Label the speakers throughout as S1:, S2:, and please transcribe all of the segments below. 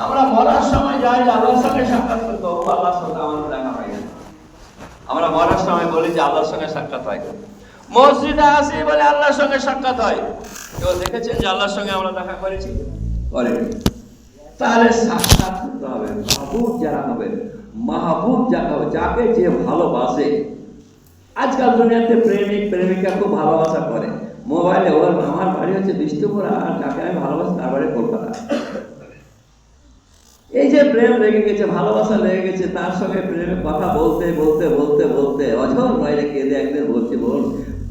S1: আমরা মরার সময় যাই আল্লাহর সঙ্গে সাক্ষাৎ করতে, আল্লাহর সঙ্গে আমাদের দেখা হয় না। আমরা মরার সময় বলি যে আল্লাহর সঙ্গে সাক্ষাৎ হয়। মসজিদে আসি বলে আল্লাহর সঙ্গে সাক্ষাৎ হয়। কেউ দেখেছেন যে আল্লাহর সঙ্গে আমরা দেখা করেছি? করেনি। তাহলে সাক্ষাৎ করতে হবে। মাহবুব যারা হবে, মাহবুব যাকে যে ভালোবাসে। আজকাল দুনিয়াতে প্রেমিক প্রেমিকা খুব ভালোবাসা করে মোবাইলে। ওর আমার বাড়ি হচ্ছে বিষ্ণুপুর, আর যাকে আমি ভালোবাসি তার বাড়ি কলকাতা। এই যে প্রেম লেগে গেছে, ভালোবাসা লেগে গেছে, তার সঙ্গে প্রেমের কথা বলতে বলতে বলতে বলতে অঝর বাইরে কেঁদে একদিন বলছি, বল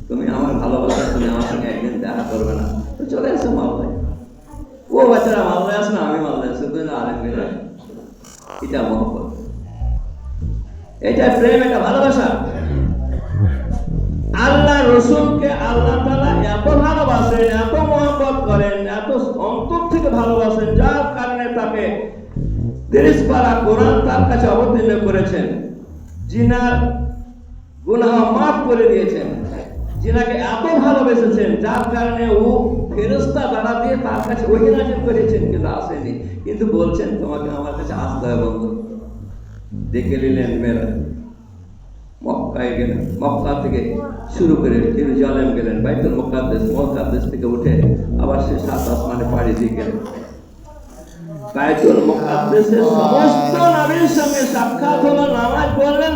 S1: তুমি আমার ভালোবাসা, তুমি আমার সঙ্গে একদিন দেখা করবে না? তো চলে এসো মালদায়। ও বাচ্চারা মালদায় আসে না, আমি মালদায় আসি, তুই না আরেক বেড়ে। এটা মহব্বত, এটা প্রেম, এটা ভালোবাসা। আল্লাহ রসুলকে আল্লাহ তাআলা এত ভালোবাসেন, এত মহব্বত করেন, এত অন্তর থেকে ভালোবাসেন, যার কারণে তাকে 30 পারা কোরআন তার কাছে অবতীর্ণ করেছেন। জিনার গুনাহ মাফ করে দিয়েছেন। জিনাকে এত ভালোবেসেছেন যার কারণে ও ফেরেশতা দ্বারা দিয়ে তার কাছে ওহী নাযিল করেছেন, কিন্তু আসেনি। কিন্তু বলছেন তোমাকে আমার কাছে আসতে হবে বন্ধু। ডেকে নিলেন মেয়েরা, মক্কায় গেলেন। মক্কা থেকে শুরু করে জেরুজালেম গেলেন, বাইতুল মুকাদ্দাস থেকে উঠে আবার সে 7 আসমানে পাড়ি দিয়ে গেলেন। বাইতুল মুকাদ্দাসে সমস্ত নবীর সঙ্গে সাক্ষাৎ হলো, নামাজ পড়লেন,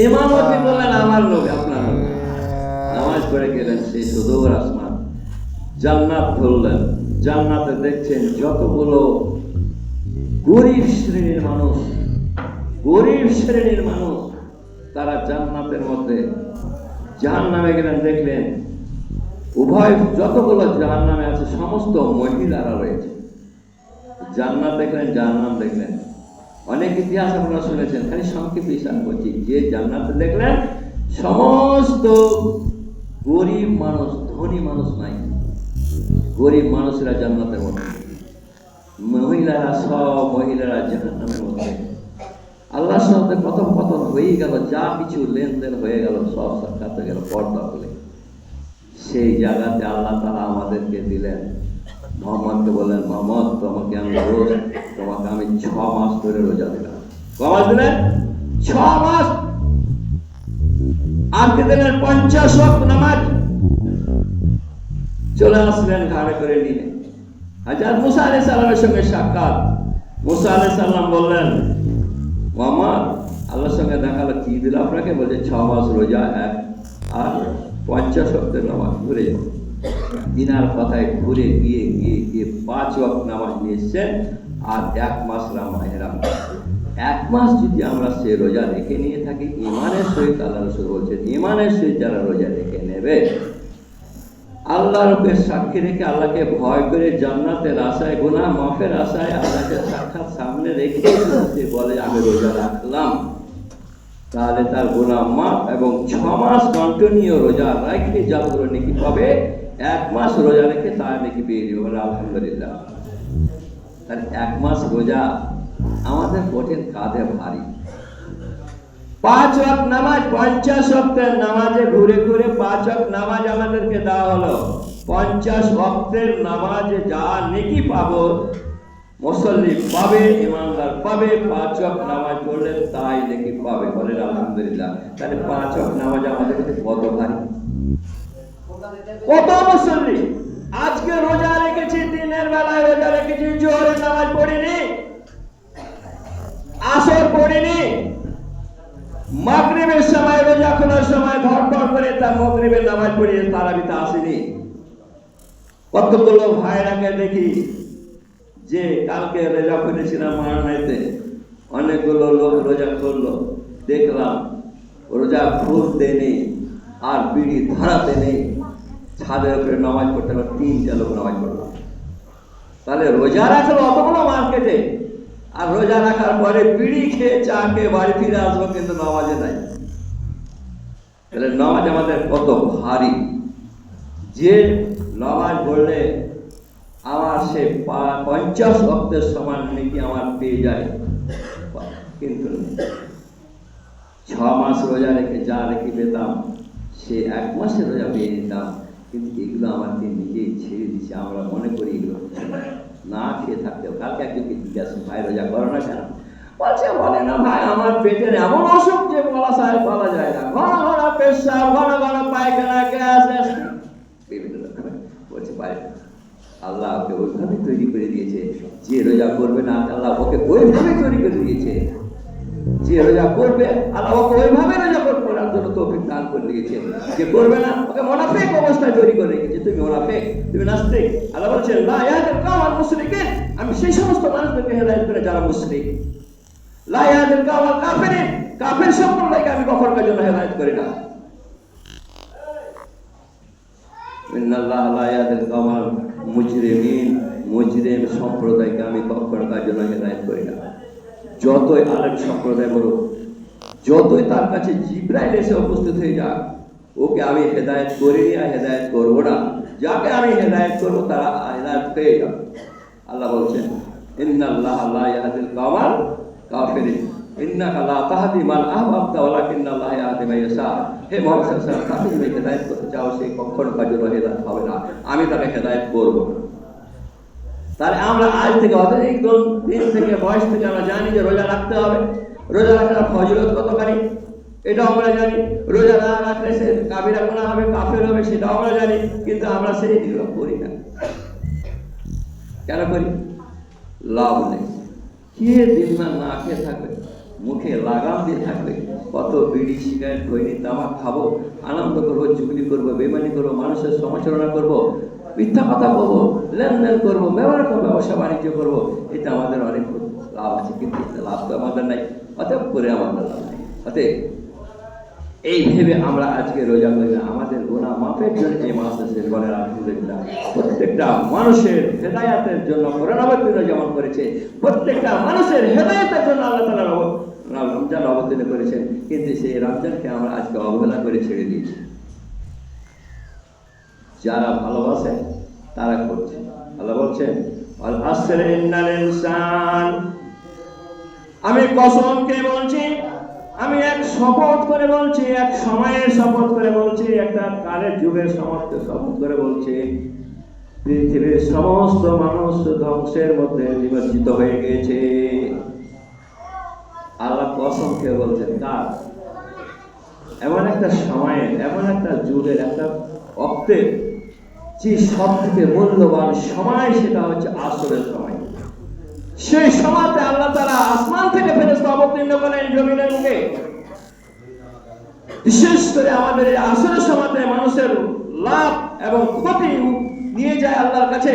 S1: ইমামতি করলেন আমার লোক, আপনার লোক। নামাজ পড়ে গেলেন সেই সুদূর আসমান, জান্নাত খুললেন। জান্নাতে দেখছেন যতগুলো গরিব শ্রেণীর মানুষ, গরিব শ্রেণীর মানুষ, তারা জান্নাতের মধ্যে। জাহান্নামে গেলেন, দেখলেন উভয় যতগুলো জাহান্নামে আছে সমস্ত মহিলারা রয়েছে। জান্নাত দেখলেন, জাহান্নাম দেখলেন। অনেক ইতিহাস আপনারা শুনেছেন, খালি সংক্ষিপ্ত ইশারা করছি। যে জান্নাতে দেখলেন সমস্ত গরিব মানুষ, ধনী মানুষ নাই, গরিব মানুষরা জান্নাতের মধ্যে, মহিলারা, সব মহিলারা জাহান্নামের মধ্যে। আল্লাহর সাথে কথোপকথন হয়ে গেল, যা কিছু লেনদেন হয়ে গেল, সব সাক্ষাৎ হয়ে গেল পর্দা বলে। সেই জায়গাতে আল্লাহ তাআলা আমাদেরকে দিলেন। মোহাম্মদকে বললেন, মোহাম্মদ তোমাকে আমি রোজ, তোমাকে আমি 6 মাস ধরে রোজা দিলাম। ক মাস দিলেন? 6 মাস। আজকে দিলেন 50 ওয়াক্ত নামাজ। চলে আসলেন ঘাড়ে করে নিয়ে। হযরত মুসা আলাইহিস সালামের সঙ্গে সাক্ষাৎ। মুসা আলাইহিস সালাম বললেন, মোহাম্মদ আল্লাহর সঙ্গে দেখালো, কি দিল আপনাকে? বলছে 6 মাস রোজা, আর 50 ওয়াক্তের নামাজ। ঘুরে যাও। দিনার কথায় ঘুরে গিয়ে গিয়ে গিয়ে 5 ওয়াক্ত নামাজ নিয়ে এসছেন, আর 1 মাস রামায়ণ। 1 মাস যদি আমরা সে রোজা রেখে নিয়ে থাকি, ইমানের সহিত, আল্লাহ রাসূল বলছেন, ইমানের সহিত যারা রোজা রেখে নেবে, আল্লাহর উপর সাক্ষী রেখে, আল্লাহকে ভয় করে, জান্নাতের আশায়, গুনাহ মাফের আশায়, আল্লাহকে সাক্ষাৎ সামনে রেখে সে বলে আমি রোজা রাখলাম, তাহলে তার গুনাহ মাফ। এবং 6 মাস কন্টিনিউ রোজা রাখলে যতগুলো নেকি পাবে, 1 মাস রোজা রেখে তার নেকি পেয়ে যাবে। বলে আলহামদুলিল্লাহ। তাহলে 1 মাস রোজা আমাদের কঠিন, কাঁধে ভারী। 5 ওয়াক্ত নামাজ, 50 ওয়াক্তের নামাজে ঘুরে ঘুরে 5 ওয়াক্ত নামাজ আমাদেরকে দেওয়া হলো। 50 ওয়াক্তের নামাজে যা নেকি পাবো, মুসল্লি পাবে, ইমানদার পাবে, 5 ওয়াক্ত নামাজ পড়লে তাই নেকি পাবে। বলেন আলহামদুলিল্লাহ। তাহলে 5 ওয়াক্ত নামাজ আমাদের কাছে কত ভারী, কত মুসল্লি। আজকে রোজা রেখেছি, দিনের বেলায় রোজা রেখেছি, জোহরের নামাজ পড়িনি, আসর পড়িনি, মাগরিবের সময়, রোজা খোলার সময় ধর করে তার মাগরিবের নামাজ পড়িয়ে তারাবিতে আসেনি। কতগুলো ভাইরাকে দেখি যে কালকে রোজা করেছিলাম মারানাইতে, অনেকগুলো লোক রোজা করলো, দেখলাম রোজা খুলতে নেই আর বিড়ি ধরাতে নেই, ছাদের উপরে নামাজ পড়তে হলো, 3টা লোক নামাজ পড়লো। তাহলে রোজা রাখলো অতগুলো মার্কেটে, আর রোজা রাখার পরে বিড়ি খেয়ে, চা খেয়ে বাড়ি ফিরে আসবো, কিন্তু নামাজে নাই। তাহলে নামাজ আমাদের কত ভারী। যে নামাজ পড়লে আমার সে 50 ওয়াক্তের সমান নাকি আমার পেয়ে যায়, কিন্তু 6 মাস রোজা রেখে যা রেখে পেতাম, সে 1 মাসের রোজা পেয়ে নিতাম। কিন্তু এগুলো আমাকে নিজেই ছেড়ে দিচ্ছে। আমরা মনে করি এগুলো না খেয়ে থাকতে জিজ্ঞাসা, ভাই রোজা করো না কেন? বলে না ভাই, আমার পেটের এমন অসুখ যে বলা যায় না, ঘন ঘন পেশাব, ঘন ঘন পায়খানা, গ্যাস, বিভিন্ন রকমের। বলছে ভাই, আল্লাহ ওকে ওইভাবে তৈরি করে দিয়েছে, যে রোজা করবে না আল্লাহ ওকে ওইভাবে তৈরি করে দিয়েছে, যে রোজা করবে আল্লাহ ওকে ওইভাবে রোজা করার জন্য তৌফিক দান করে দিয়েছে, যে করবে না ওকে মুনাফিক অবস্থায় তৈরি করে রেখেছে। তুমি মুনাফিক, তুমি নাস্তিক। আল্লাহ বলছেন লা ইয়াহদিল কওমাল মুশরিকিন, আমি সেই সমস্ত মানুষদেরকে হেদায়েত করে যারা মুশরিক। লা ইয়াহদিল কওমাল কাফিরিন, কাফির সম্প্রদায়কে আমি কখনো জন্য হেদায়েত করি না। ইন্নাল্লাহা লা ইয়াহদিল কওমাল মুজরিমিন, মুজরিম সম্প্রদায়কে আমি কখনো কার জন্য হেদায়েত করি না। যতই আলেম সম্প্রদায় বলুক, যতই তার কাছে জিবরাইল এসে উপস্থিত হয়ে যাক, ওকে আমি হেদায়েত করিনি আর হেদায়েত করবো না। যাকে আমি হেদায়েত করবো তারা হেদায়েত পেয়ে যাবে। আল্লাহ বলছেন ইন্নাল্লাহা লা ইয়াহদিল কওমাল কাফিরিন, ইন্নাকা লা তাহদি মান আহবাবতা ওয়ালাকিন্নাল্লাহা ইয়াহদি মান ইয়াশা। হে মুহাম্মদ সাল্লাল্লাহু আলাইহি ওয়াসাল্লাম, তাকে তুমি হেদায়েত করতে চাও, সে কখনো কার জন্য হেদায়েত হবে না, আমি তাকে হেদায়েত করব না। তাহলে আমরা আজ থেকে অনেক দিন থেকে, বয়স থেকে আমরা জানি যে রোজা রাখতে হবে, রোজা রাখার ফজিলত কতখানি এটাও আমরা জানি। রোজা না রাখলে সে কাবিরা গুনাহ হবে, কাফের হবে, সেটাও আমরা জানি, কিন্তু আমরা সেই দিনগুলো করি না। কেন করি? লাভ নেই। কে দিন না খেয়ে থাকবে, মুখে লাগাম দিয়ে থাকবে, কত বিড়ি সিগারেট খৈনি তামাক খাবো, আনন্দ করবো, চুগলি করবো, বেমানি করবো, মানুষের সমালোচনা করবো, মিথ্যা কথা বলবো, লেনদেন করবো, ব্যবসা বাণিজ্য করবো, এটা আমাদের অনেক লাভ আছে, কিন্তু লাভ তো আমাদের নাই, অতএব করে আমাদের লাভ নেই। অতএব এই ভেবে আমরা আজকে রোজা করি না। আমাদের গুনাহ মাফের জন্য এই মাস এসে বলে আলহামদুলিল্লাহ। প্রত্যেকটা মানুষের হেদায়াতের জন্য কোরআন যেমন করেছে, প্রত্যেকটা মানুষের হেদায়াতের জন্য আল্লাহ তাআলা রমজান অবতীর্ণ করেছেন, কিন্তু সেই রমজানকে আমরা আজকে অবহেলা করে ছেড়ে দিয়েছি। যারা ভালোবাসে তারা করছে। আল্লাহ বলছেন আল আসরি ইন্নাল ইনসান, আমি কসমকে বলছি, আমি এক শপথ করে বলছি, এক সময়ের শপথ করে বলছি, একটা কালের যুগের শপথ করে বলছি, পৃথিবীর সমস্ত মানুষ ধ্বংসের মধ্যে নিমজ্জিত হয়ে গেছে। আল্লাহ কসম খেয়ে বলছেন, কার? এমন একটা সময়ের, এমন একটা যুগের, একটা অক্তের, যে সব থেকে মূল্যবান সময়, সেটা হচ্ছে আসরের সময়। সেই সময়তে আল্লাহ তাআলা আসমান থেকে ফেরেশতা অবতীর্ণ করেন জমিনের মুখে। বিশেষ করে আমাদের এই আসরের সময়তে মানুষের লাভ এবং ক্ষতি নিয়ে যায় আল্লাহর কাছে।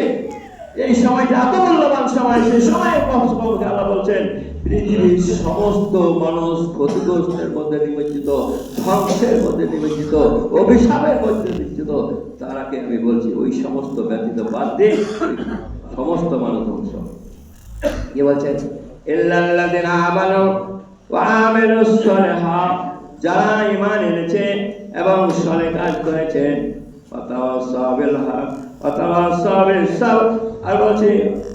S1: এই সময়টা এত মূল্যবান সময়, সেই সময়ের কথা আল্লাহ বলছেন, পৃথিবীর সমস্ত মানুষ ক্ষতিগ্রস্তের মধ্যে নিমজ্জিত, ধ্বংসের মধ্যে নিমজ্জিত, অভিশাপের মধ্যে নিমজ্জিত। তারাকে আমি বলছি ওই সমস্ত ব্যতীত বাদ দিয়ে সমস্ত মানুষ ধ্বংস। কি বলছেন? ইল্লাল্লাযিনা আমানু ওয়া আমিলুস সালিহাত, যারা ঈমান এনেছে এবং সৎ কাজ করেছে, ওয়াতাওয়াসাউ বিল হক ওয়াতাওয়াসাউ বিস সাবর। আর বলছে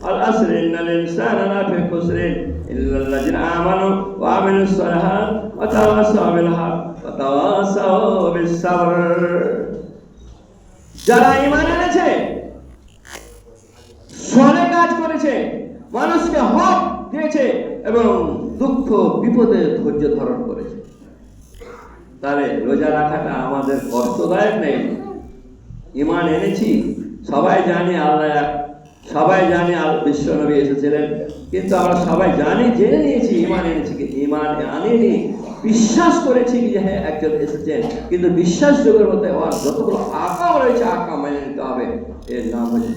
S1: আল আসরি ইন্নাল ইনসানা লাফি খুসরিন ইল্লাল্লাযিনা আমানু ওয়া আমিলুস সালিহাত ওয়াতাওয়াসাউ বিল হক ওয়াতাওয়াসাউ বিস সাবর। যারা ঈমান এনেছে, সৎ কাজ করেছে, মানুষকে হক দিয়েছে এবং দুঃখ বিপদে ধৈর্য ধারণ করেছে, তাহলে রোজা রাখাটা আমাদের কষ্টদায়ক নেই। ঈমান এনেছি, সবাই জানি আল্লাহ, সবাই জানি বিশ্ব নবী এসেছিলেন, কিন্তু আমরা সবাই জানি, জেনে নিয়েছি, ঈমান এনেছি, ঈমান আনিনি, বিশ্বাস করেছি যে হ্যাঁ একজন এসেছেন, কিন্তু বিশ্বাসযোগ্যের মধ্যে যতগুলো আকাম রয়েছে, আকাম মেনে নিতে হবে। এর নাম হচ্ছে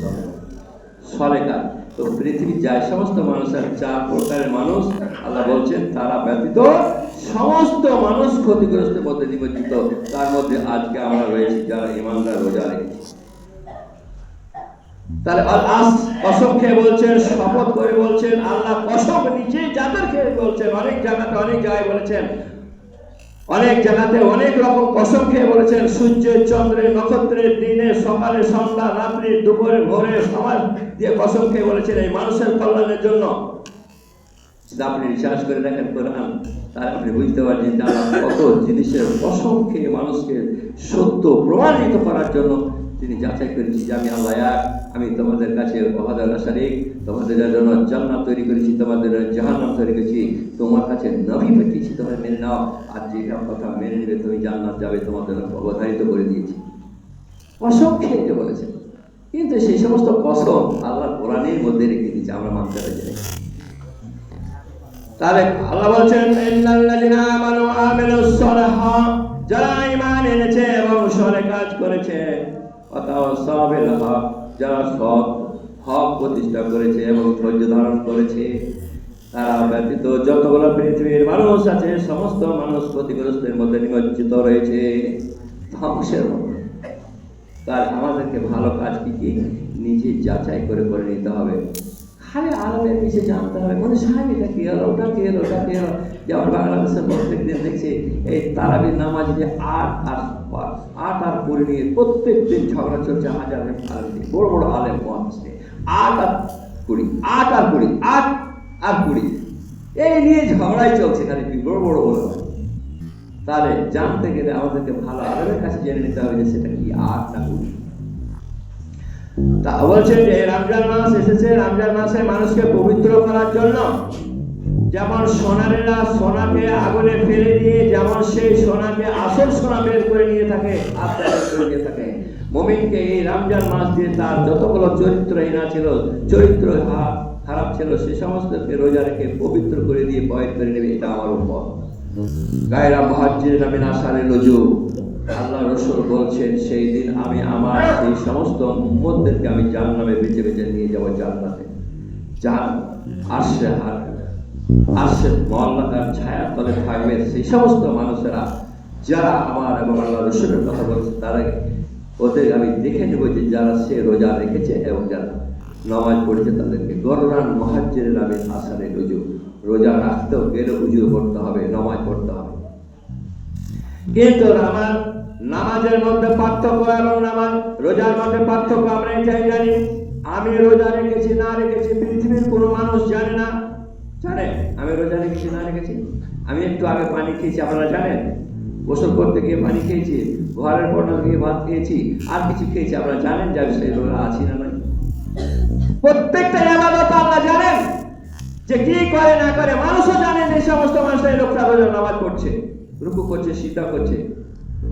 S1: সলেকার। তো পৃথিবীর যায় সমস্ত মানুষের 4 প্রকারের মানুষ, আল্লাহ বলছেন তারা ব্যতীত সমস্ত মানুষ ক্ষতিগ্রস্তের মধ্যে নিমজ্জিত। তার মধ্যে আজকে আমরা রয়েছি যারা ঈমানদার, রোজা রেখেছি। তাহলে কসম খেয়ে বলছেন, শপথ করে বলছেন, আল্লাহ কসম নিজে যাদের খেয়ে বলছেন, অনেক জায়গাতে অনেক জায়গায় বলেছেন, অনেক জায়গাতে অনেক রকম কসম খেয়ে বলেছেন, সূর্যের, চন্দ্রের, নক্ষত্রের, দিনে, সকালে, সন্ধ্যা, রাত্রি, দুপুরে, ভোরে, সমাজ দিয়ে কসম খেয়ে বলেছেন এই মানুষের কল্যাণের জন্য। আপনি রিসার্চ করে দেখেন কোরআন, তার আপনি বুঝতে পারছেন যে আল্লাহ কত জিনিসের কসম খেয়ে মানুষকে সত্য প্রমাণিত করার জন্য তিনি যাচাই করেছি যে আমি আল্লাহ এক, আমি তোমাদের কাছে ওয়াহদাহু লা শারীক, তোমাদের জন্য জান্নাত তৈরি করেছি, তোমাদের জন্য জাহান্নাম তৈরি করেছি, তোমার কাছে নবী পাঠিয়েছি, তোমরা মেনে নাও, আর যেসব কথা মেনে নেবে তুমি জান্নাত যাবে, তোমাদের জন্য অবধারিত করে দিয়েছি। কসম খেয়ে বলেছেন, কিন্তু সেই সমস্ত কসম আল্লাহ কোরআনের মধ্যে রেখে দিয়েছে, আমরা মানতে পারি না। তাহলে আল্লাহ বলছেন ইন্নাল্লাযিনা আমানু ওয়া আমিলুস সালিহাত, যারা ঈমান এনেছে এবং সৎ কাজ করেছে, ওয়াতাওয়াসাউ বিল হক, যারা সৎ হক প্রতিষ্ঠা করেছে এবং ধৈর্য ধারণ করেছে, তারা ব্যতীত যতগুলো পৃথিবীর মানুষ আছে সমস্ত মানুষ ক্ষতিগ্রস্তের মধ্যে নিমজ্জিত রয়েছে, ধ্বংসের মধ্যে। তাই আমাদেরকে ভালো কাজ কি নিজে যাচাই করে করে নিতে হবে। খালি আরবের কিছু জানতে হবে, মানে সাহেব এটা কি হলো, ওটা কি হলো, ওটা কি হলো। যেমন বাংলাদেশের প্রত্যেক দিন দেখছি এই তারাবির নামাজ যে 8 আর 20 নিয়ে প্রত্যেক দিন ঝগড়া চলছে, হাজার আলেম নিয়ে, বড় বড় আলেম মহাদেশে 8 আর 20 এই নিয়ে ঝগড়াই চলছে, খালি বড় বড় বড়। তাহলে জানতে গেলে আমাদেরকে ভালো আলেমের কাছে জেনে নিতে হবে যে সেটা কি 8 না 20। তা বলছেন যে রমজান মাস এসেছে, রমজান মাসে মানুষকে পবিত্র করার জন্য, যেমন সোনারেরা সোনাকে আগুনে ফেলে দিয়ে যেমন সেই সোনাকে আসল সোনা বের করে নিয়ে থাকে, আত্মা বের করে নিয়ে থাকে, মুমিনকে এই রমজান মাস দিয়ে তার যতগুলো চরিত্রহীনা ছিল, চরিত্র খারাপ ছিল, সে সমস্তকে রোজা রেখে পবিত্র করে দিয়ে বয়স করে নেবে। এটা আমার উম্মত। গায়রা মুহাজ্জিরিনা মিন আশারিল উজুব, আল্লাহ রাসূল বলছেন সেই দিন আমি আমার সেই সমস্ত উম্মতদেরকে আমি জান্নাতে বেঁচে বেঁচে নিয়ে যাব, জান্নাতে আরশের মহল্লাকার ছায়ার তলে থাকবে সেই সমস্ত মানুষেরা যারা আমার এবং আল্লাহ রাসূলের কথা বলছে, তারা ওদের আমি দেখে নেব যে যারা সে রোজা রেখেছে এবং যারা নামাজ পড়েছে তাদেরকে। গররান মুহাজ্জিরিনা মিন আশারিল উজুব, রোজা রাখতেও গেলে উজু করতে হবে, নামাজ পড়তে হবে। কিন্তু নামাজের মধ্যে পার্থক্য এবং নামাজ রোজার মধ্যে পার্থক্য আমরা এটাই জানি। আমি রোজা রেখেছি না রেখেছি পৃথিবীর কোনো মানুষ জানে না। জানে আমি রোজা রেখেছি না রেখেছি? আমি একটু আগে পানি খেয়েছি, আপনারা জানেন? গোসল করতে গিয়ে পানি খেয়েছি, ঘরের পর গিয়ে ভাত খেয়েছি, আর কিছু খেয়েছি, আপনারা জানেন যে আমি সেই রোজা আছি না নাই? প্রত্যেকটা ইবাদত আল্লাহ জানেন যে কি করে না করে, মানুষও জানেন এই সমস্ত মানুষ এই লোকটা রোজা নামাজ পড়ছে, রুকু করছে, সিজদা করছে,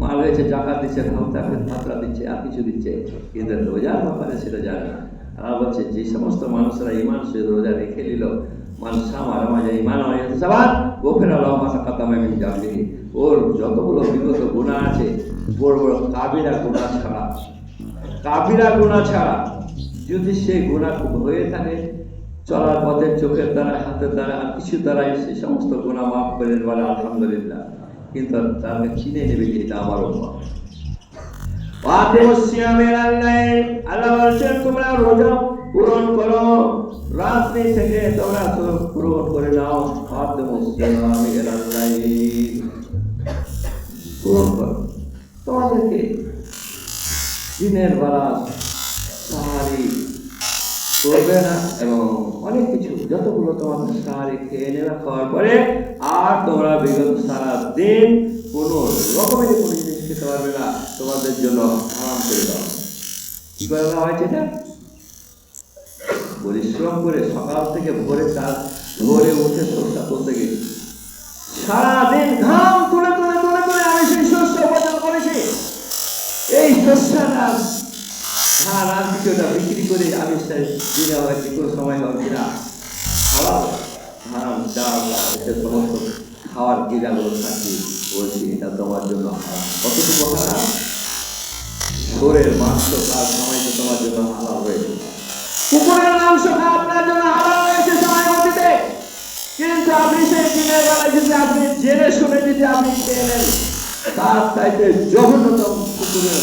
S1: মাল হয়েছে, জাকাত দিচ্ছে, ভাতরা দিচ্ছে, আর কিছু দিচ্ছে, কিন্তু রোজার ব্যাপারে সেটা জানে না। আল্লাহ বলছে যে সমস্ত মানুষরা ঈমান সে রোজা রেখে নিল, ওর যতগুলো বিগত গুনাহ আছে, বড় বড় কাবিরা গুনাহ ছাড়া যদি সেই গুনাহ হয়ে থাকে, চলার পথে চোখের দ্বারা, হাতের দ্বারা, আর কিছু দ্বারাই সেই সমস্ত গুনাহ মাফ করে বলে আলহামদুলিল্লাহ। কিন্তু তাকে চিনে নেবে যে এটা আমার উম্মত। আল্লাহ বলছেন তোমরা রোজা পূরণ করো, রাত্রি থেকে তোমরা পূরণ করে নাও। পূরণ করো, তোমাদেরকে দিনের বেলা সাহারি করবে না এবং অনেক কিছু যতগুলো তোমাদের সাহারি খেয়ে নেওয়া খাওয়ার পরে আর তোমরা বিগত সারা দিন কোনো রকমের কোনো জিনিস খেতে পারবে না, তোমাদের জন্য হারাম করে দেওয়া। কি করে দেওয়া হয়েছে? এটা পরিশ্রম করে সকাল থেকে ভোরে উঠে শস্য তুলতে গেছি, সারাদিন ঘাম তুলে তুলে তুলে তুলে আমি সেই শস্য উপার্জন করেছি। এই শস্যটা ধান আর কিছুটা বিক্রি করে আমি দিনে হয়তো কোনো সময় হবে কিনা খাওয়া ধান চাল সমস্ত খাওয়ার ক্রীড়াগুলো থাকি, বলছি এটা তোমার জন্য হারাম। কতটুকু হারাম? শরীরের মাংস তার সময় তো তোমার জন্য হালাল হয়েছে, কুকুরের মাংস খাওয়া আপনার জন্য হালাল হয়েছে সময় অতীতে, কিন্তু আপনি সেই দিনের বেলায় যদি আপনি জেনে শুনে যদি আপনি খেয়ে নেন, তার চাইতে জঘন্যতম কুকুরের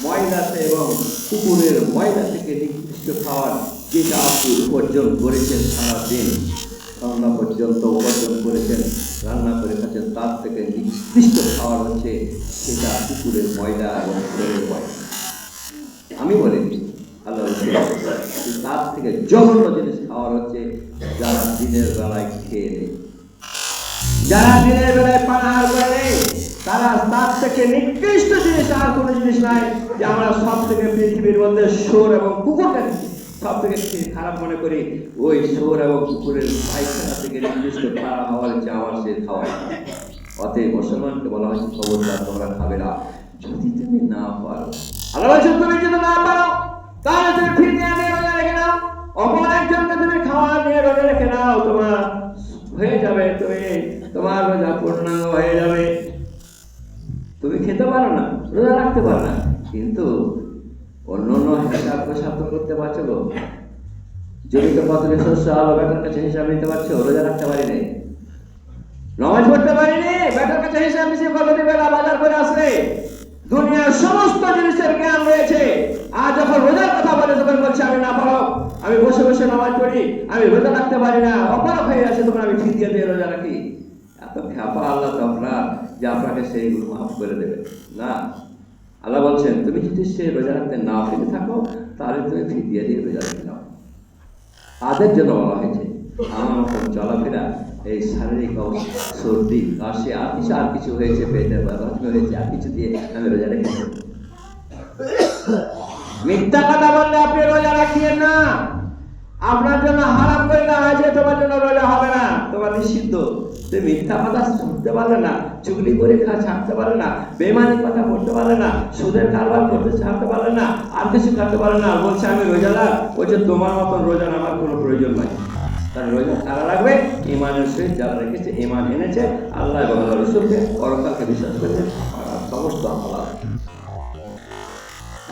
S1: ময়লাতে এবং কুকুরের ময়লা থেকে নিকৃষ্ট খাওয়ার যেটা আপনি উপার্জন করেছেন, সারাদিন সন্ধ্যা পর্যন্ত উপার্জন করেছেন, রান্না করে খাচ্ছেন, তার থেকে নিকৃষ্ট খাওয়ার হচ্ছে সেটা কুকুরের ময়লা এবং কুকুরের ময়লা। আমি বলিনি, আল্লাহ তার থেকে জঘন্য জিনিস খাওয়ার হচ্ছে যারা দিনের বেলায় খেয়ে নেই, যারা দিনের বেলায় পানাহার করে নেই, তারা তার থেকে নিকৃষ্ট জিনিস আর কোনো জিনিস নাই। যে আমরা সব থেকে পৃথিবীর মধ্যে শুয়োর এবং কুকুরকে সব থেকে খারাপ মনে করি, ওই শুয়োর এবং কুকুরের পায়খানা থেকে নির্দিষ্ট খাওয়া হওয়ার যে আমার সে খাওয়া। অতএব মুসলমানকে বলা হয়েছে খবরদার তোমরা খাবে না যদি তুমি না পারো। আল্লাহ বলছেন তুমি যদি না পারো তাহলে তুমি ফিরিয়ে নিয়ে রোজা রেখে নাও, অপর একজনকে তুমি খাওয়া নিয়ে রোজা রেখে নাও, তোমার হয়ে যাবে, তুমি তোমার রোজা পূর্ণাঙ্গ হয়ে যাবে। তুমি খেতে পারো না, রোজা রাখতে পারো না, কিন্তু অন্য অন্য হিসাব প্রসাদ করতে পারছো গো। জমিতে ফসলের শস্য আলো বেটার কাছে হিসাব নিতে পারছো, রোজা রাখতে পারি নাই। নামাজ পড়তে পারিনি, বেটার কাছে হিসাব মিশিয়ে কতদিন বেলা বাজার করে আসলে। দুনিয়ার সমস্ত জিনিসের জ্ঞান রয়েছে, আর যখন রোজার কথা বলে তখন বলছে আমি না পারো, আমি বসে বসে নামাজ পড়ি, আমি রোজা রাখতে পারি না, অপারক হয়ে আছে, তখন আমি ফিরিয়ে দিয়ে রোজা রাখি। এত খ্যাপা আল্লাহ তো আপনার যে আপনাকে সেইগুলো মাফ করে দেবে না। আল্লাহ বলছেন তুমি যদি সে রোজা রাখতে না ফিরে থাকো তাহলে তুমি ফিরিয়ে দিয়ে রোজা রেখে নাও। তাদের জন্য বলা হয়েছে আমার মতন চলাফেরা, এই শারীরিক অবস্থা, সর্দি কাশি আর কিছু হয়েছে, পেটের ব্যথা হয়েছে, আর কিছু দিয়ে আমি রোজা রেখেছি। মিথ্যা কথা বললে আপনি রোজা রাখিয়েন না, আপনার জন্য হারাম করে দেওয়া হয়েছে, তোমার জন্য রোজা হবে না, তোমার নিষিদ্ধ। তুমি মিথ্যা কথা শুনতে পারলে না, চুগলি করে ছাড়তে পারলে না, বেমানি কথা বলতে পারলে না, সুদের কারবার করতে ছাড়তে পারলে না, আর কিছু করতে পারলে না, বলছে আমি রোজাদার। বলছে তোমার মতন রোজা আমার কোনো প্রয়োজন নাই। তার রোজা কারা রাখবে? ইমানের সহিত যারা রেখেছে, ইমান এনেছে, আল্লাহ এবং আল্লাহ রসুলকে পরকালকে বিশ্বাস করেছে, সমস্ত হালাল।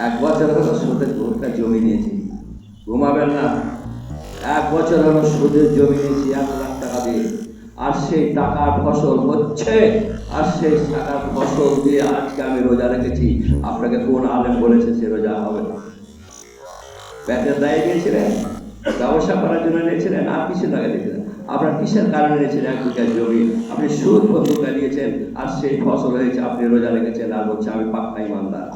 S1: 1 বছর হলো সুদের একটা জমি নিয়েছি, ঘুমাবেন না। 1 বছর হলো সুদের জমি নিয়েছি 1 লাখ টাকা দিয়ে, আর সেই টাকার ফসল হচ্ছে, আর সেই টাকার ফসল দিয়ে আজকে আমি রোজা রেখেছি। আপনাকে কোন আলেম বলেছে সে রোজা হবে না? পেটের দায়ে দিয়েছিলেন, ব্যবসা করার জন্য নিয়েছিলেন, আর কিছু লাগে দিয়েছিলেন? আপনার কিসের কারণে নিয়েছেন 1 বিঘা জমি? আপনি সুদ বন্ধুকা নিয়েছেন, আর সেই ফসল হয়েছে, আপনি রোজা রেখেছেন, আর বলছে আমি পাক্কা ইমানদার।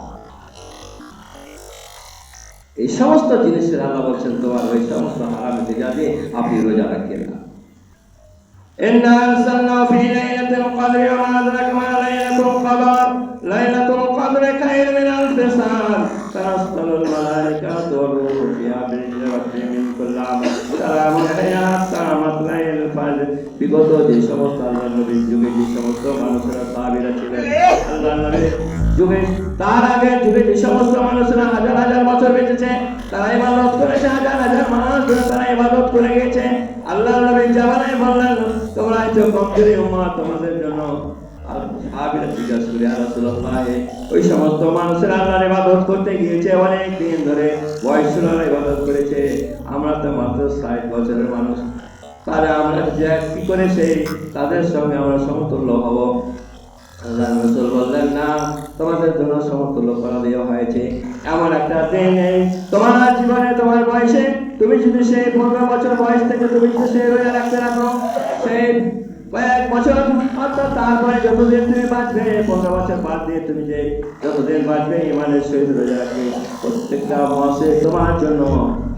S1: এই সমস্ত জিনিসের আল্লাহ বলছেন তোমার ওই সমস্ত হারামে যা দিয়ে আপনি রোজা রাখিয়ে না। إنا أرسلنا في ليلة القدر وما أدرك ما ليلة القدر ليلة القدر خير من ألف شهر تنزل الملائكة والروح فيها بإذن ربهم من كل أمر سلام هي حتى مطلع الفجر। বিগত যে সমস্ত আল্লাহর নবীর যুগে যে সমস্ত মানুষেরা সাহাবীরা ছিলেন, আল্লাহর নবীর যুগে তার আগে যুগে যে সমস্ত মানুষেরা হাজার হাজার বছর বেঁচেছে, তারা ইবাদত করেছে, হাজার হাজার মাস ধরে তারা ইবাদত করে গেছে। আল্লাহর নবী জামানায় বললেন তোমরা এত কমজোরি উম্মত, তোমাদের জন্য। আর সাহাবীরা জিজ্ঞাসা করে ইয়া রাসূলুল্লাহ, ওই সমস্ত মানুষেরা আল্লাহর ইবাদত করতে গিয়েছে, অনেক দিন ধরে বয়সরা ইবাদত করেছে, আমরা তো মাত্র 60 বছরের মানুষ, তাহলে আমরা যে কি করে সেই তাদের সঙ্গে আমরা সমতুল্য হব? আল্লাহ রাসূল বললেন না, তোমাদের জন্য সমতুল্য করা দেওয়া হয়েছে। এমন একটা দিন নেই তোমার জীবনে, তোমার বয়সে, তুমি যদি সেই 15 বছর বয়স থেকে তুমি যদি সেই রোজা রাখতে রাখো, সেই 1 বছর অর্থাৎ তারপরে যতদিন তুমি বাঁচবে, 15 বছর বাদ দিয়ে তুমি যে যতদিন বাঁচবে ইমানের সহিত রোজা রাখবে, প্রত্যেকটা মাসে তোমার জন্য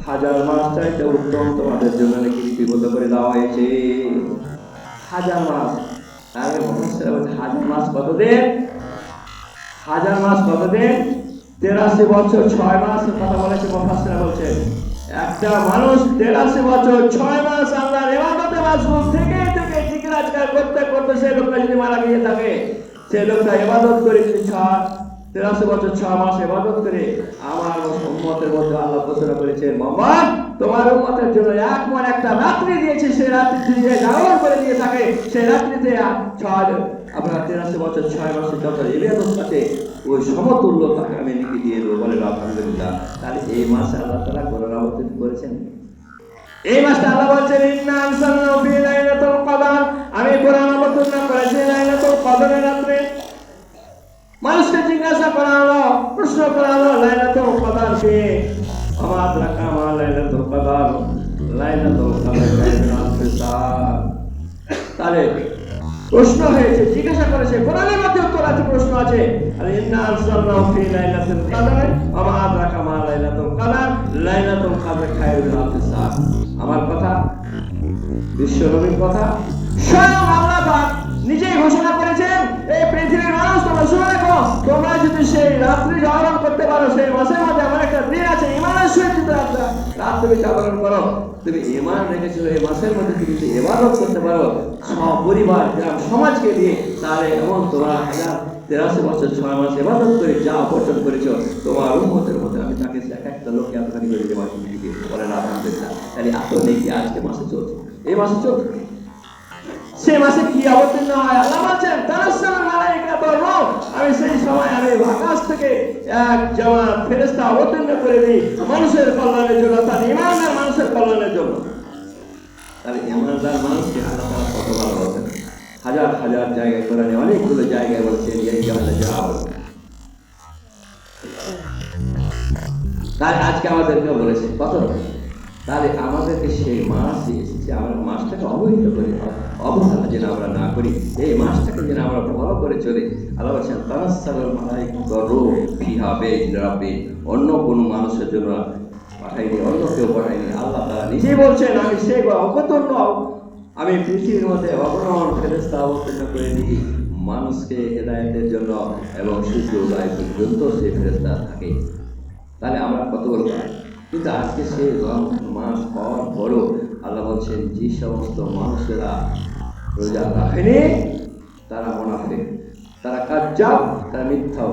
S1: 1000 মাস চাইতে উত্তম তোমাদের জন্য নাকি লিপিবদ্ধ করে দেওয়া হয়েছে। 1000 মাস। আরে মুফাসসির বলেন 1000 মাস কতদিন? 1000 মাস কতদিন? 83 বছর 6 মাস কথা বলেছে মুফাসসির বলছেন। একটা মানুষ 83 বছর 6 মাস আল্লাহর ইবাদতে মাশগুল থেকে থেকে জিকির-আজকার করতে করতে সেই লোকটা যদি মারা গিয়ে থাকে, সেই লোকটা ইবাদত করে যদি 83 বছর 6 মাস ইবাদত করে, আমার উম্মতের মধ্যে আল্লাহ ঘোষণা করেছেন মুহাম্মদ তোমার উম্মতের জন্য এক মন একটা রাত্রি দিয়েছে, সেই রাত্রি দিয়ে জাগরণ করে দিয়ে থাকে, সেই রাত্রিতে 83 বছর 6 মাসের যত ইবাদত আছে ওই সমতুল্য তাকে আমি লিখে দিয়ে দেবো। বলে আলহামদুলিল্লাহ। তাহলে এই মাসে আল্লাহ তাআলা কোরআন অবতীর্ণ করেছেন। এই মাসটা আল্লাহ বলছেন ইন্না আনসালনাহু ফি লাইলাতুল কদর, আমি কোরআন অবতীর্ণ করেছি লাইলাতুল কদরের রাতে। মানুষকে জিজ্ঞাসা করা হলো, প্রশ্ন করা হলো লাইলাতুল কদর কি? আমা আদরাকা মা লাইলাতুল কদর লাইলাতুল কদর খায়রুন আলফি শাহর। তাহলে প্রশ্ন হয়েছে, জিজ্ঞাসা করেছে, কোরআনের মধ্যে উত্তর আছে, প্রশ্ন আছে। আর ইন্না আরসালনাহু ফি লাইলাতুল কদর আমা আদরাকা মা লাইলাতুল কদর লাইলাতুল কদর খায়রুন মিন আলফি শাহর। আমার কথা, বিশ্ব নবীর কথা, স্বয়ং আল্লাহ পাক নিজেই ঘোষণা করেছেন এই পৃথিবীর মানুষ তোমরা শুনে রাখো, তোমরা যদি সেই রাত্রি জাগরণ করতে পারো, সেই মাসের মধ্যে এমন একটা দিন আছে, ইমানের সহিত যদি রাত তুমি জাগরণ করো, তুমি ইমান রেখেছো, এই মাসের মধ্যে তুমি যদি ইবাদত করতে পারো পরিবার গ্রাম সমাজকে দিয়ে, তাহলে এমন তোমরা 1083 বছর 6 মাস ইবাদত করে যা অর্জন করেছো, তোমার উম্মতের মধ্যে আমি তাকে এক একটা লোককে এতখানি করে দেওয়ার বলেন আলহামদুলিল্লাহ। তাহলে এত নেকি আজকে মাসে চলছে, এই মাসে চলছে। সে মাসে কি অবতীর্ণ হয়? আল্লাহ বলছেন তানাজ্জালুল মালায়েকাতু ওয়ার রূহ, আমি সেই সময় আমি আকাশ থেকে এক জামাত ফেরেশতা অবতীর্ণ করে দিই মানুষের কল্যাণের জন্য, তার ঈমানদার মানুষের কল্যাণের জন্য। তাহলে ঈমানদার মানুষকে আল্লাহ তাআলা কত ভালোবাসেন। হাজার হাজার জায়গায় কোরআনে অনেকগুলো জায়গায় বলছেন তাই আজকে আমাদেরকে বলেছে কত, তাহলে আমাদেরকে সেই মাস দিয়েছে, আমরা মাসটাকে অবহিত করি, অবহেলা যেন আমরা না করি, এই মাসটাকে যেন আমরা ভালো করে চলি। আল্লাহ বলছেন তানাজ্জালুল মালায়েকাতু ওয়ার রূহ ফিহা বিইذনি রাব্বিহিম, অন্য কোনো মানুষের জন্য পাঠাইনি, অন্য কেউ পাঠাইনি, আল্লাহ তাআলা নিজেই বলছেন আমি সেই অবতীর্ণ, আমি পৃথিবীর মধ্যে অগণন ফেরেশতা অবতীর্ণ করে দিই মানুষকে হেদায়েতের জন্য, এবং সূর্য উদয় পর্যন্ত সেই ফেরেশতা থাকে। তাহলে আমরা কত বড় পাই। কিন্তু আজকে সে মাস পাওয়ার পরও আল্লাহ বলছেন যে সমস্ত মানুষেরা রোজা রাখেনি তারা মুনাফিক, তারা কাজ্জাব, তারা মিথ্যাও,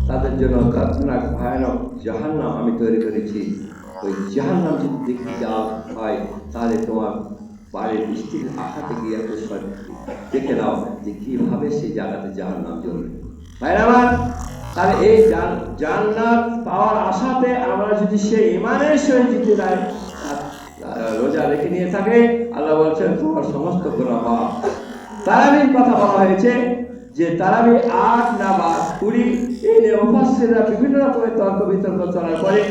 S1: তাদের জন্য খতরনাক ভয়ানক জাহান্নাম আমি তৈরি করেছি। ওই জাহান্নাম যদি দেখতে যাওয়া হয় তাহলে তোমার বাড়ির স্ত্রীর আঘাতে গিয়ে একটু দেখে নাও যে কীভাবে সেই জায়গাতে জাহান্নাম জ্বলবে। ভাইরা আমার, তাহলে এই জান্নাত পাওয়ার আশাতে আমরা যদি সেই ঈমানের সহিত জিতে যাই, রোজা রেখে নিয়ে থাকে, আল্লাহ বলছেন তোমার সমস্ত গুনাহ মাফ। তারাবির কথা বলা হয়েছে যে তারাবি 8 না 20, এই নিয়ে মুফাসসিররা বিভিন্ন রকমের তর্ক বিতর্ক চলার পরে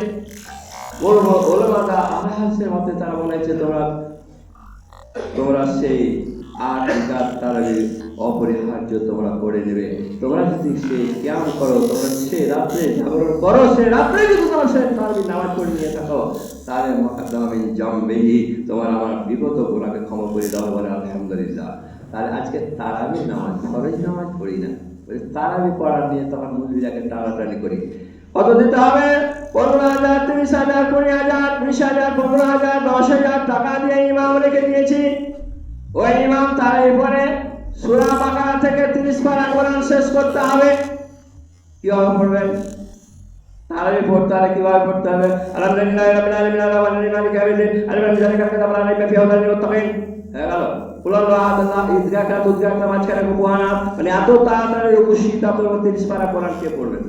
S1: বড় বড় উলামারা আহলে মতে তারা বলেছে তোমরা সেই 8 রাকাত তারাবি অপরিহার্য তোমরা করে নেবে। তোমরা যদি সেই কিয়াম করো, তোমরা সেই রাত্রে জাগরণ করো, সেই রাত্রে যদি তোমরা সেই তারাবি নামাজ পড়ে নিয়ে থাকো, তাহলে মুকাদ্দামিন জামবিহি, তোমার আমার বিগত গুনাহকে ক্ষমা করে দাও, বলে আলহামদুলিল্লাহ। তাহলে আজকে তারাবি নামাজ, ফরজ নামাজ পড়ি না, ওই তারাবি পড়া নিয়ে তখন মুজরিদাকে টানাটানি করি। কত দিতে হবে? 15,000, 30,000, 20,000, 20,000, 15,000, 10,000 টাকা দিয়ে ইমাম রেখে দিয়েছি। ওই ইমাম তারাবি পড়ে সূরা বাকারা থেকে 30 পারা কোরআন শেষ করতে হবে। কিভাবে পড়বেন? তারাবি পড়তে হলে কিভাবে পড়তে হবে? আলহামদুলিল্লাহি রাব্বিল আলামিন আর-রাহমানির রহিম মালিকি ইয়াউমিদ্দিন আলিফ লাম মিম যালিকা কিতাবুল লা রাইবা ফীহি হুদাল লিল মুত্তাকিন। হয়ে গেল। কুল্লাল্লাহু আহাদ আল্লাহু ইদরাকা তুদরাকা মাঝখানে কুহানা, মানে এত তাড়াতাড়ি রুকুশি তারপর 30 পারা কোরআন কে পড়বেন?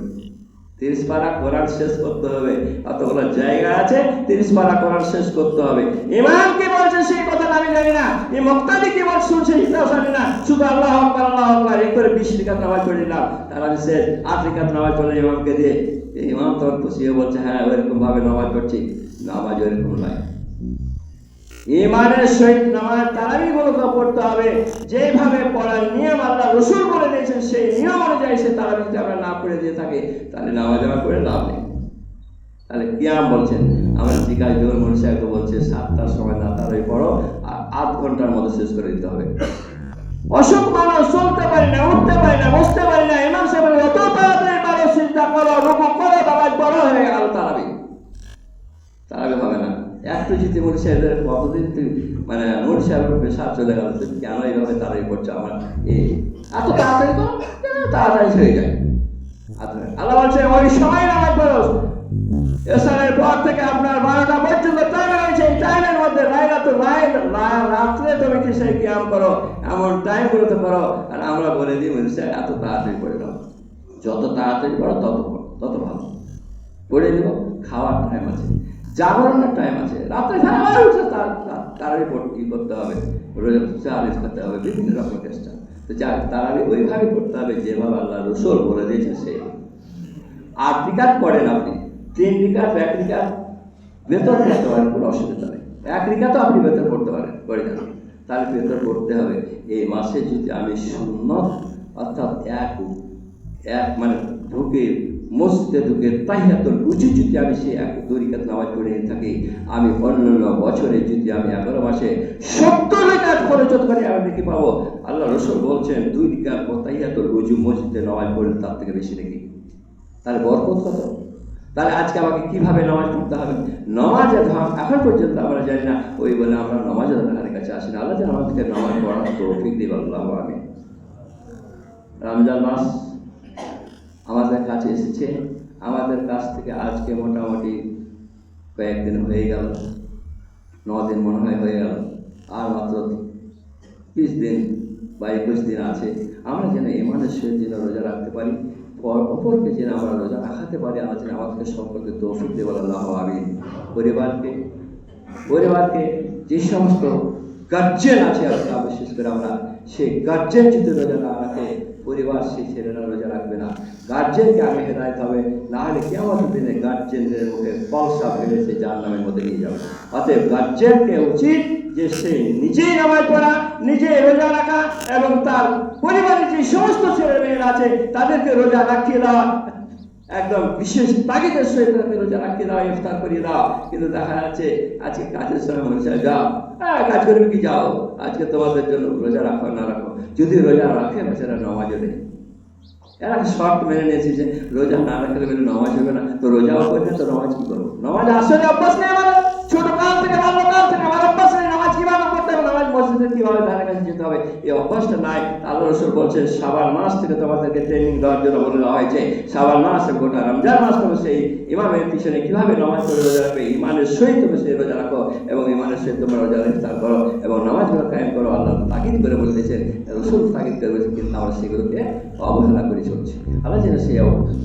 S1: 30 পারা কোরআন শেষ করতে হবে, এতগুলো জায়গা আছে, 30 পারা কোরআন শেষ করতে হবে। ইমাম কি বলছে সেই কথা আমি জানি না, এই মুক্তাদি কি বলছে শুনছে সেটাও জানি না, শুধু আল্লাহু আকবার আল্লাহু আকবার এই করে 20 রাকাত নামাজ পড়ে নিলাম। তারা বলছে 8 রাকাত নামাজ পড়লে ইমামকে দিয়ে, ইমাম তখন খুশি বলছে হ্যাঁ ওইরকম ভাবে নামাজ পড়ছি, নামাজ ওইরকম নয়। ঈমানের সহিত নামাজ তারাবি গুলো পড়তে হবে, যেভাবে পড়ার নিয়ম আল্লাহ রাসূল বলে দিয়েছেন সেই নিয়ম অনুযায়ী সে তারাবি যদি আমরা না পড়ে দিয়ে থাকি তাহলে নামাজ আমরা পড়ে লাভ নেই। তাহলে কিয়াম বলছেন, আমরা জিজ্ঞাসা জোর মনুষ্যকে বলছে 7টার সময় না তারাবি পড়ো আর 8 ঘন্টার মধ্যে শেষ করে দিতে হবে। অসুখ মানুষ চলতে পারি না, উঠতে পারি না, বসতে পারি না, ইমাম সাহেব যত তাড়াতাড়ি পারো চিন্তা করো, রুকু করো, নামাজ পড়ো, হয়ে গেল তারাবি। তারাবি হবে না। একটু যদি মনুষ্যদের কতদিন মানে মনুষ্যের পেশাব চলে গেল, কেন এইভাবে তারাবি পড়ছে আমরা এত তাড়াতাড়ি তো তাড়াতাড়ি হয়ে যায়। আল্লাহ বলছে ওই সময় নামাজ পড়ো, এসারের পর থেকে আপনার 12টা পর্যন্ত টাইম রয়েছে, এই টাইমের মধ্যে রাত্রে তুমি কি সেই কিয়াম করো, এমন টাইমগুলোতে করো। আর আমরা বলে দিই মনুষ্য এত তাড়াতাড়ি পড়ে নাও, যত তাড়াতাড়ি পড়ো তত ভালো পড়ে দিব। খাওয়ার টাইম আছে, জাগরণের টাইম আছে, রাত্রে খাওয়ার উঠে তারাবি কি করতে হবে, চালিশ করতে হবে, বিভিন্ন রকম চেষ্টা। তো তারাবি ওইভাবে করতে হবে যেভাবে আল্লাহ রাসূল বলে দিয়েছেন সেই। 8 রাকাত পড়েন আপনি, 3 রাকাত 1 রাকাত বেতন করতে পারেন, কোনো অসুবিধা নেই। 1 রাকাতও আপনি বেতন করতে পারেন, করে যান, তাহলে বেতন করতে হবে। এই মাসে যদি আমি সুন্নত অর্থাৎ এক মানে ঢুকে মসজিদে ঢুকে তাহিয়াতুল উজু যদি আমি সেই 2 রাকাত নামাজ পড়ে থাকি, আমি অন্যান্য বছরে যদি আমি 11 মাসে 70 রাকাত করে যতখানি আমরা দেখি পাবো, আল্লাহ রসুল বলছেন 2 রাকাত তাহিয়াতুল রুজু মসজিদে নামাজ পড়লে তার থেকে বেশি নাকি। তাহলে বরকত কত। তাহলে আজকে আমাকে কিভাবে নামাজ পড়তে হবে, নামাজের ধাম এখন পর্যন্ত আমরা জানি না, ওই বলে আমরা নামাজের ধারের কাছে আসি না। আল্লাহ যেন আমাদেরকে নামাজ পড়ার তৌফিক দিন, আল্লাহু আমিন। রমজান মাস আমাদের কাছে এসেছে, আমাদের কাছ থেকে আজকে মোটামুটি কয়েকদিন হয়ে গেল, 9 দিন মনে হয় হয়ে গেল, আর মাত্র 20 দিন বা 21 দিন আছে। আমরা যেন ইমানের সহিত যেন রোজা রাখতে পারি, অপরকে যেন আমরা রোজা রাখাতে পারি। আল্লাহ যেন আমাদেরকে সকলকে তৌফিক দেবেন, আল্লাহু আমিন। পরিবারকে যে সমস্ত গার্জেন আছে, আল্লাহ বিশেষ করে আমরা সেই গার্জেন যদি রোজা না রাখে, পরিবার সেই ছেলেরা রোজা রাখবে না। গার্জেনকে আগে হেদায়েত হবে, না হলে কিয়ামতের দিনে গার্জেনদের মুখে কলসা ফেলে সে জাহান্নামের মধ্যে নিয়ে যাবে। অতএব গার্জেনকে উচিত যে সে নিজেই নামাজ পড়া, নিজে রোজা রাখা এবং তার পরিবারের যে সমস্ত ছেলে মেয়েরা আছে তাদেরকে রোজা রাখিয়ে দেওয়া, একদম বিশেষ তাগিদের সহিত রোজা রাখিয়ে দেওয়া, ইফতার করিয়ে দেওয়া। কিন্তু দেখা যাচ্ছে আজকে কাজের সময় মানুষের যাও, কাজ করবে কি, যাও আজকে তোমাদের জন্য রোজা রাখো না রাখো। যদি রোজা রাখে বেচারা নামাজও নেই। এরা শর্ট মেনে নিয়েছে যে রোজা না রাখলে মেনে নামাজ হবে না, তো রোজাও করবে তো নামাজ কি করবো। নামাজ আসলে অভ্যাস নেই আমাদের, ছোট কাল থেকে বাল্যকাল থেকে আমার অভ্যাস নেই নামাজ কিভাবে করতে হবে, নামাজ মসজিদে কিভাবে ধারে কাছে যেতে হবে, এই অভ্যাসটা নাই। আল্লাহ রাসূল বলছেন শাবান মাস থেকে তোমাদেরকে ট্রেনিং দেওয়ার জন্য বলে দেওয়া হয়েছে। শাবান মাস এবং গোটা রমজান মাস তুমি সেই ইমামের পিছনে কিভাবে নামাজ পড়ে রোজা রাখবে, ইমানের সহিত তুমি সেই রোজা রাখো এবং ইমানের সহিত তোমরা রোজা ইফতার করো এবং নামাজগুলো কায়েম করো। আল্লাহ তাকিদ করে বলে দিয়েছেন, রাসূল তাকিদ করে বলেছেন, কিন্তু আমরা সেগুলোকে অবহেলা করে চলছি। আল্লাহ যেন সেই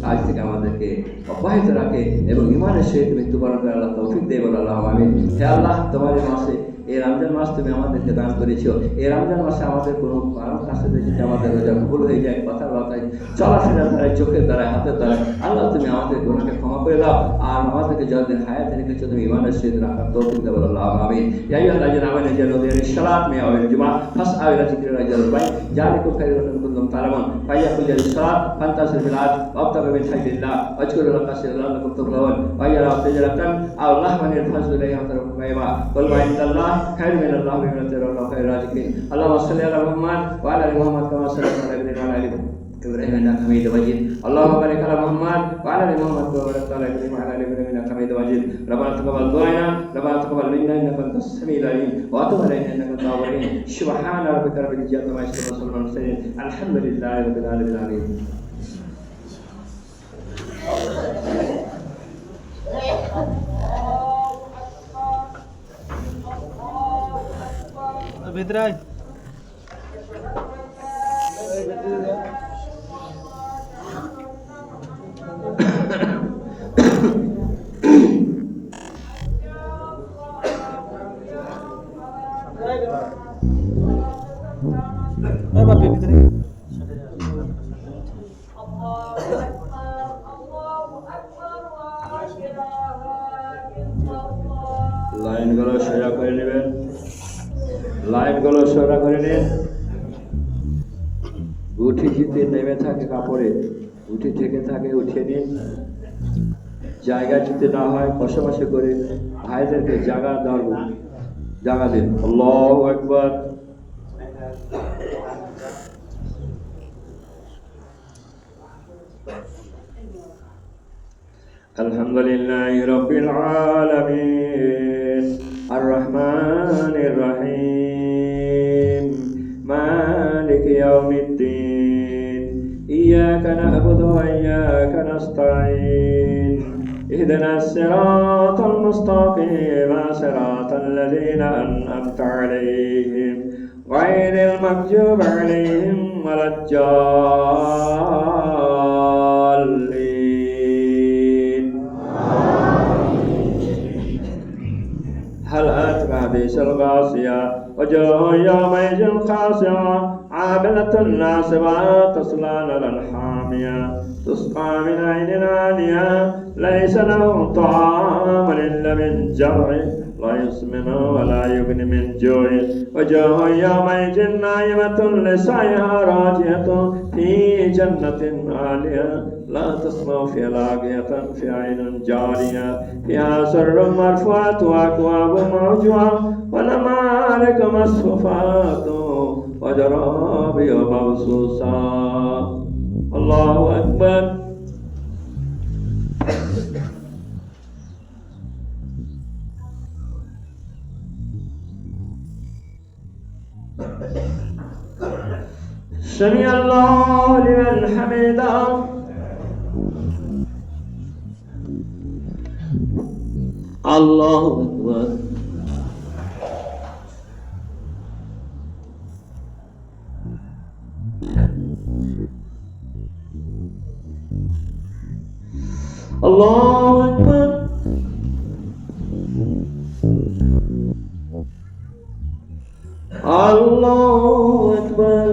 S1: কাজ থেকে আমাদেরকে অব্যাহত রাখে এবং ইমানের সহিত মৃত্যুবরণ করে আল্লাহ তৌফিক দেয়, বলে আল্লাহু আমিন। হে আল্লাহ, তোমার এই মাসে, এই রমজান মাস তুমি আমাদেরকে দান করেছো। এই রমজান মাসে আমাদের কোনো কারণ কাছে যদি আমাদের রোজা ভুল হয়ে যায়, কথার কথায়, চলাফেরার দ্বারায়, চোখের দ্বারায়, হাতের দ্বারায়, আল্লাহ তুমি আমাদের গুনাহকে ক্ষমা করে দাও আর আমাদেরকে যতদিন হায়াত রেখেছো তুমি ইমানের সহিত রাখার তৌফিক দাও, বলে আল্লাহু আমিন। ইয়া আইয়ুহাল্লাযীনা আমানু ইজআলু লিস-সালাতি মিন আওয়ালিল জুমআহ ফাসআউ ইলা যিকরিল্লাহি ওয়া যারুল-বাইত যালিকুম খায়রুল লাকুম ইন কুনতুম তা'লামুন ফাইয়াকুল লিস-সালাত ফান্তাশিরু ফিল আরদ ওয়াবতাগু মিন ফাদলিল্লাহ ওয়াজকুrullaha কাসীরান লাআল্লাকুম তুফলিহুন ওয়া ইয়ারাউ তিজারাতান আও লাহওয়ান ইয়ারফা'u ইলাইহি ফাতারকুহা ওয়াল মা ইনদাল্লাহ খায়রুম মিনাল্লাহি ওয়া মিনাত-তাওয়াক্কুল খায়রুর রাজিকিন। আল্লাহুম্মা সাল্লি আলা মুহাম্মাদ ওয়া আলা আলি মুহাম্মাদ কামা সাল্লাইতা আলা ইব্রাহিম ওয়া আলা আলি إبراهيم إنك حميد مجيد. اللهم بارك على محمد وعلى آل محمد كما باركت على إبراهيم وعلى آل إبراهيم إنك حميد مجيد. ربنا تقبل دعاءنا، ربنا تقبل منا إنك أنت السميع العليم وتب علينا إنك أنت التواب الرحيم. سبحان ربك رب العزة عما يصفون وسلام على المرسلين الحمد لله رب العالمين.
S2: Bedray. Apa Bedray?
S1: লাইনগুলো সোজা করে নেবেন, লাইনগুলো সোজা করে নিন। উঠি যদি নেমে থাকে কাপড়ে, উঠি থেকে থাকে উঠিয়ে নিন। জায়গা যদি না হয় কষাকষি করে ভাইদেরকে জাগা দিন। আল্লাহু আকবার। আলহামদুলিল্লাহি রাব্বিল আলামিন আর রহমানির রহিম মালিক ইয়াউমিদ্দিন ইয়্যাকা না'বুদু ওয়া ইয়্যাকা নাস্তাঈন ইহদিনাস সিরাতাল মুস্তাকিম সিরাতাল লাযীনা আন'আমতা আলাইহিম গায়রিল মাগযুবি আলাইহিম ওয়ালাদ-দাল্লিন। هل أتى حديث الغاشية وجوه يومئذ خاشعة عاملة ناصبة تصلى نارا حامية تسقى من عين آنية ليس لهم طعام إلا من جوع لا يسمن ولا يغني من جوع وجوه يومئذ ناعمة لسعيها راضية في جنة عالية لا تسمع فيها لاغية في عين جارية فيها سرر مرفوعة وأكواب موضوعة ونمارق جواركم الصفات وجرابي مبسوسا. الله أكبر. سمع الله لمن حمده. الله أكبر. الله أكبر. الله أكبر.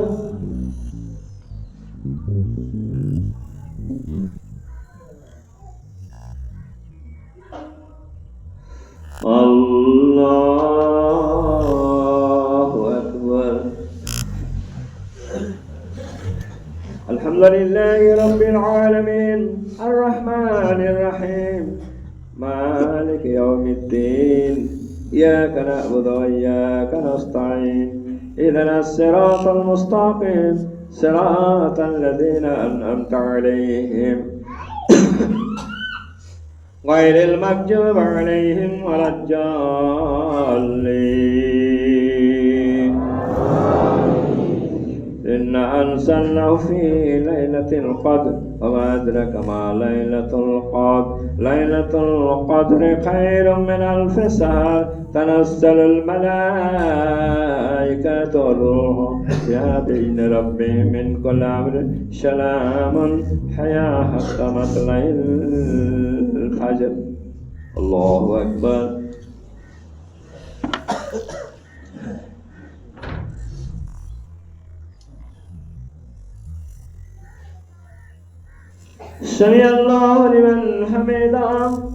S1: الله أكبر. الحمد لله رب العالمين الرحمن الرحيم مالك يوم الدين إياك نعبد وإياك نستعين اهدنا الصراط المستقيم صراط الذين أنعمت عليهم غير المغضوب عليهم ولا الضالين. إنا أنزلناه في ليلة القدر وما أدرك ما ليلة القدر. ليلة القدر خير من ألف شهر تنزل الملائكة والروح فيها بإذن ربهم من كل أمر سلام حيا حتى مطلع الفجر. الله أكبر. سمع الله لمن حمده.